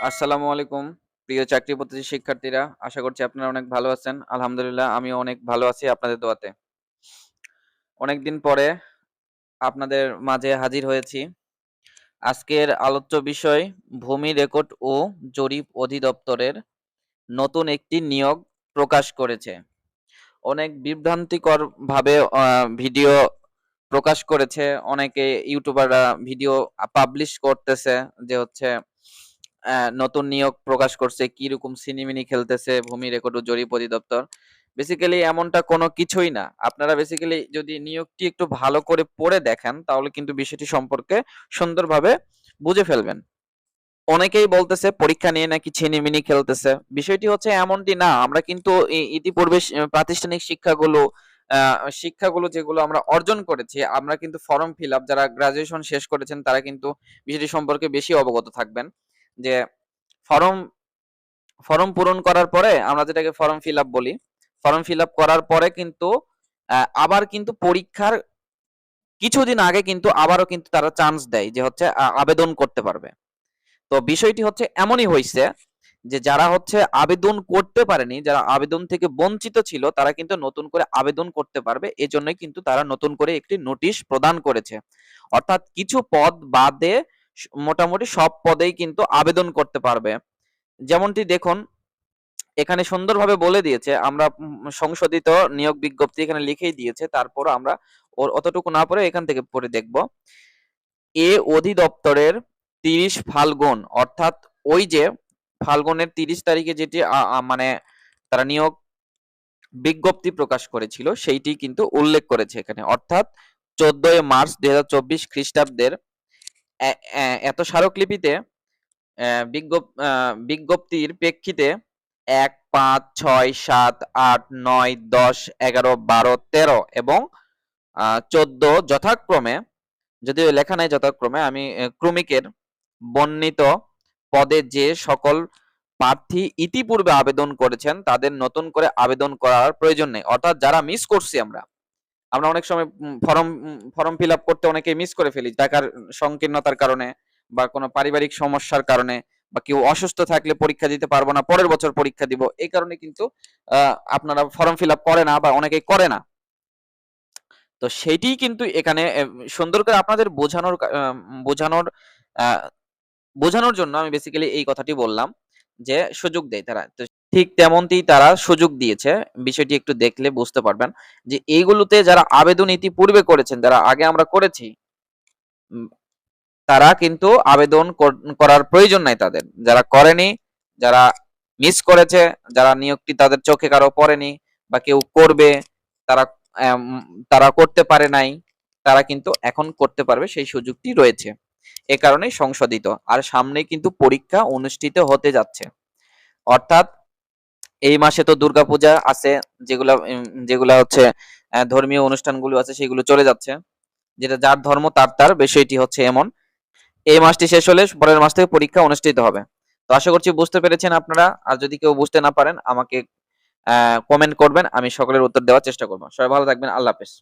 আসসালামু আলাইকুম প্রিয় চাকরি প্রত্যাশী শিক্ষার্থীরা, আশা করছি আপনারা অনেক ভালো আছেন। আলহামদুলিল্লাহ আমিও অনেক ভালো আছি আপনাদের দোয়াতে। অনেকদিন পরে আপনাদের মাঝে হাজির হয়েছি। আজকের আলোচ্য বিষয় ভূমি রেকর্ড ও জরিপ অধিদপ্তরের নতুন একটি নিয়োগ প্রকাশ করেছে। অনেক বিভ্রান্তিকর ভাবে ভিডিও প্রকাশ করেছে। অনেকে ইউটিউবাররা ভিডিও পাবলিশ করতেছে যে হচ্ছে নতুন নিয়োগ প্রকাশ করছে, কিরকম সিনেমিনি খেলতেছে ভূমি রেকর্ড ও জরিপ অধিদপ্তর। বেসিক্যালি এমনটা কোনো কিছুই না। আপনারা বেসিক্যালি যদি নিয়োগটি একটু ভালো করে পড়ে দেখেন তাহলে কিন্তু বিষয়টি সম্পর্কে সুন্দরভাবে বুঝে ফেলবেন। অনেকেই বলতেছে পরীক্ষা নিয়ে নাকি ছিনিমিনি খেলতেছে। বিষয়টি হচ্ছে এমনটি না। আমরা কিন্তু ইতিপূর্বে প্রাতিষ্ঠানিক শিক্ষাগুলো যেগুলো আমরা অর্জন করেছি, আমরা কিন্তু ফর্ম ফিল আপ যারা গ্রাজুয়েশন শেষ করেছেন তারা কিন্তু বিষয়টি সম্পর্কে বেশি অবগত থাকবেন। যে ফর্ম ফর্ম পূরণ করার পরে আমরা যেটাকে ফর্ম ফিল আপ বলি, ফর্ম ফিল আপ করার পরে কিন্তু আবার কিন্তু পরীক্ষার কিছুদিন আগে কিন্তু আবারও কিন্তু তারা চান্স দেয় যে হচ্ছে আবেদন করতে পারবে। তো বিষয়টি হচ্ছে এমনই হইছে যে যারা হচ্ছে আবেদন করতে পারেনি, যারা আবেদন থেকে বঞ্চিত ছিল তারা কিন্তু নতুন করে আবেদন করতে পারবে। এজন্যই কিন্তু তারা নতুন করে একটি নোটিশ প্রদান করেছে। অর্থাৎ কিছু পদ বাদে মোটামুটি সব পদেই কিন্তু আবেদন করতে পারবে। যেমনটি দেখুন এখানে সুন্দরভাবে বলে দিয়েছে, আমরা সংশোধিত নিয়োগ বিজ্ঞপ্তি এখানে লিখেই দিয়েছে, তারপর আমরা ওর অতটুকু না পড়ে এখান থেকে পড়ে দেখব। এ অধিদপ্তরের 30 ফাল্গুন, অর্থাৎ ওই যে ফাল্গুনের 30 তারিখে যেটি মানে তারা নিয়োগ বিজ্ঞপ্তি প্রকাশ করেছিল সেইটি কিন্তু উল্লেখ করেছে এখানে। অর্থাৎ 14 মার্চ 2024 খ্রিস্টাব্দের এত স্মারকলিপিতে বিজ্ঞপ্তির প্রেক্ষিতে 1, 5, 6, 7, 8, 9, 10, 11, 12, 13 এবং 14 যথাক্রমে, যদিও লেখা নাই যথাক্রমে, আমি ক্রমিকের বর্ণিত পদে যে সকল প্রার্থী ইতিপূর্বে আবেদন করেছেন তাদের নতুন করে আবেদন করার প্রয়োজন নেই। অর্থাৎ যারা মিস করছি আমরা আমরা অনেক সময় ফর্ম ফিল আপ করতে অনেকে মিস করে ফেলি টাকার সংকীর্ণতার কারণে বা কোনো পারিবারিক সমস্যার কারণে, বা কেউ অসুস্থ থাকলে পরীক্ষা দিতে পারবো না, পরের বছর পরীক্ষা দিব, এই কারণে কিন্তু আপনারা ফর্ম ফিল আপ করে না বা অনেকেই করে না। তো সেইটিই কিন্তু এখানে সুন্দর করে আপনাদের বোঝানোর আহ, বোঝানোর জন্য আমি বেসিক্যালি এই কথাটি বললাম যে সুযোগ দেয় তারা। তো ঠিক তেমনটি তারা সুযোগ দিয়েছে। বিষয়টি একটু দেখলে বুঝতে পারবেন যে এইগুলোতে যারা আবেদন ইতিপূর্বে করেছেন, যারা আগে আমরা করেছি, উম, তারা কিন্তু আবেদন করার প্রয়োজন নাই তাদের। যারা করেনি, যারা মিস করেছে, যারা নিয়োগটি তাদের চোখে কারো পড়েনি বা কেউ করবে, তারা আম, তারা করতে পারে নাই, তারা কিন্তু এখন করতে পারবে, সেই সুযোগটি রয়েছে। এ কারণেই সংশোধিত। আর সামনে কিন্তু পরীক্ষা অনুষ্ঠিত হতে যাচ্ছে। অর্থাৎ এই মাসে তো দুর্গাপূজা আছে, যেগুলা হচ্ছে ধর্মীয় অনুষ্ঠানগুলো আছে সেগুলো চলে যাচ্ছে। যেটা যার ধর্ম তার তার, বিষয়টি হচ্ছে এমন। এই মাসটি শেষ হলে পরের মাস থেকে পরীক্ষা অনুষ্ঠিত হবে। তো আশা করছি বুঝতে পেরেছেন আপনারা। আর যদি কেউ বুঝতে না পারেন আমাকে কমেন্ট করবেন, আমি সকলের উত্তর দেওয়ার চেষ্টা করবো। সবাই ভালো থাকবেন। আল্লাহ হাফেজ।